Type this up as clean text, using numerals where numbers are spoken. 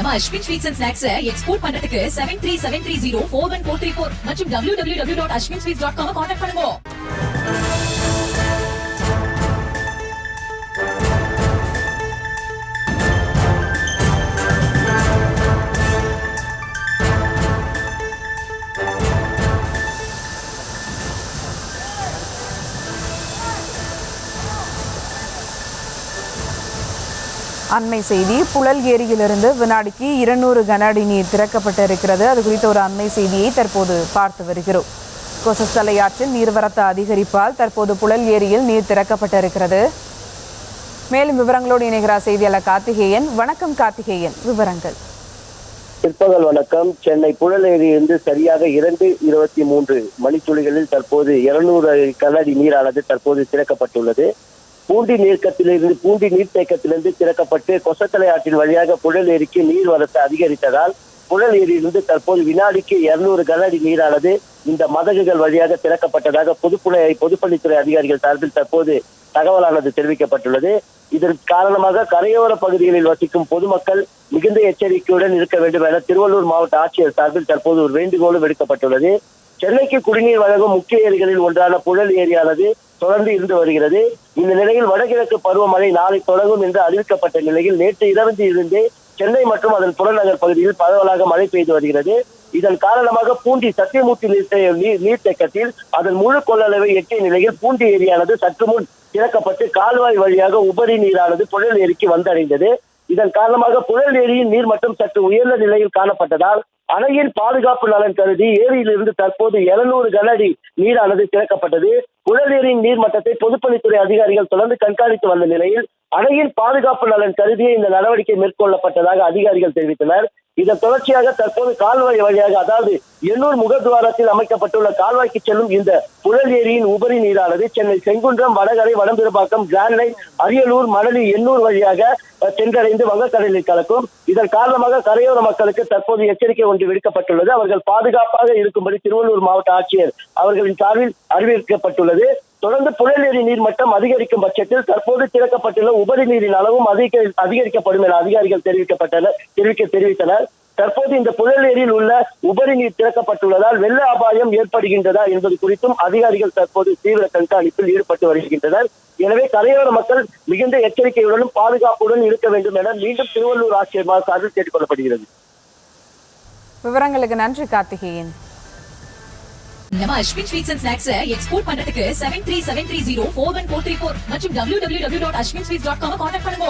நம்ம Ashwin sweets and snacks export பண்றதுக்கு 7373041434 மற்றும் www.ashwinsweets.com கான்டாக்ட் பண்ணுங்க. அண்மை செய்தி. புழல் ஏரியிலிருந்து வினாடிக்கு 200 கன அடி நீர் திறக்கப்பட்டிருக்கிறது. அது குறித்த ஒரு அண்மை செய்தியை தற்போது பார்த்து வருகிறோம். கொசஸ்தலை ஆற்றில் நீர்வரத்து அதிகரிப்பால் தற்போது புழல் ஏரியில் நீர் திறக்கப்பட்டிருக்கிறது. மேலும் விவரங்களோடு இணைகிறார் செய்தியாளர் கார்த்திகேயன். வணக்கம் கார்த்திகேயன், விவரங்கள். பிற்பகல் வணக்கம். சென்னை புழல் ஏரியிலிருந்து சரியாக 2:23 மணித்துளிகளில் தற்போது 200 கன அடி நீரானது தற்போது திறக்கப்பட்டுள்ளது. பூண்டி நீர்த்தேக்கத்திலிருந்து திறக்கப்பட்டு கொசத்தலை ஆற்றின் வழியாக புழல் ஏரிக்கு நீர் வரத்து அதிகரித்ததால் புழல் ஏரியிலிருந்து தற்போது வினாடிக்கு 200 கன அடி நீரானது இந்த மதகுகள் வழியாக திறக்கப்பட்டதாக பொதுப்பணித்துறை அதிகாரிகள் சார்பில் தற்போது தகவலானது தெரிவிக்கப்பட்டுள்ளது. இதன் காரணமாக கரையோர பகுதிகளில் வசிக்கும் பொதுமக்கள் மிகுந்த எச்சரிக்கையுடன் இருக்க வேண்டும் என திருவள்ளூர் மாவட்ட ஆட்சியர் சார்பில் தற்போது ஒரு வேண்டுகோளும் விடுக்கப்பட்டுள்ளது. சென்னைக்கு குடிநீர் வழங்கும் முக்கிய ஏரிகளில் ஒன்றான புழல் ஏரியானது தொடர்ந்து இருந்து வருகிறது. இந்த நிலையில் வடகிழக்கு பருவமழை நாளை தொடங்கும் என்று அறிவிக்கப்பட்ட நிலையில் நேற்று இரவில் இருந்து சென்னை மற்றும் அதன் புறநகர் பகுதியில் பரவலாக மழை பெய்து வருகிறது. இதன் காரணமாக பூண்டி சத்தியமூர்த்தி நீர்த்தேக்கத்தில் அதன் முழு கொள்ளளவை எட்டிய நிலையில் பூண்டி ஏரியானது சற்று முன் திறக்கப்பட்டு கால்வாய் வழியாக உபரி நீரானது புழல் ஏரிக்கு வந்தடைந்தது. இதன் காரணமாக புழல் ஏரியின் நீர் மட்டம் சற்று உயர்ந்த நிலையில் காணப்பட்டதால் அணையின் பாதுகாப்பு நலன் கருதி ஏரியிலிருந்து தற்போது 200 கன அடி நீரானது திறக்கப்பட்டது. புழல் ஏரியின் நீர் மட்டத்தை பொதுப்பணித்துறை அதிகாரிகள் தொடர்ந்து கண்காணித்து வந்த நிலையில் அணையின் பாதுகாப்பு நலன் கருதியே இந்த நடவடிக்கை மேற்கொள்ளப்பட்டதாக அதிகாரிகள் தெரிவித்தனர். இதன் தொடர்ச்சியாக தற்போது கால்வாய் வழியாக, அதாவது எண்ணூர் முகத்துவாரத்தில் அமைக்கப்பட்டுள்ள கால்வாய்க்கு செல்லும் இந்த புழல் ஏரியின் உபரி நீரானது சென்னை செங்குன்றம், வடகரை, வடம்பிரபாக்கம், கிராண்ட் லைன், அரியலூர், மணலி, எண்ணூர் வழியாக சென்றடைந்து வங்கக்கடலில் கலக்கும். இதன் காரணமாக கரையோர மக்களுக்கு தற்போது எச்சரிக்கை ஒன்று விடுக்கப்பட்டுள்ளது. அவர்கள் பாதுகாப்பாக இருக்கும்படி திருவள்ளூர் மாவட்ட ஆட்சியர் அவர்களின் சார்பில் அறிவிக்கப்பட்டுள்ளது. தொடர்ந்து புழல் ஏரி நீர்மட்டம் அதிகரிக்கும் பட்சத்தில் தற்போது திறக்கப்பட்டுள்ள உபரி நீரின் அளவும் அதிகரிக்கப்படும் என அதிகாரிகள் தெரிவித்தனர். தற்போது இந்த புழல் ஏரியில் உள்ள உபரி நீர் திறக்கப்பட்டுள்ளதால் வெள்ள அபாயம் ஏற்படுகின்றதா என்பது குறித்தும் அதிகாரிகள் தற்போது தீவிர கண்காணிப்பில் ஈடுபட்டு வருகின்றனர். எனவே கரையோர மக்கள் மிகுந்த எச்சரிக்கையுடனும் பாதுகாப்புடன் இருக்க வேண்டும் என மீண்டும் திருவள்ளூர் ஆட்சியர் சார்பில் கேட்டுக் கொள்ளப்படுகிறது. விவரங்களுக்கு நன்றி கார்த்திகேயன். நம்ம Ashwin sweets and snacks export பண்றதுக்கு 7373041434 மற்றும் www.ashwinsweets.com கான்டாக்ட் பண்ணுங்க.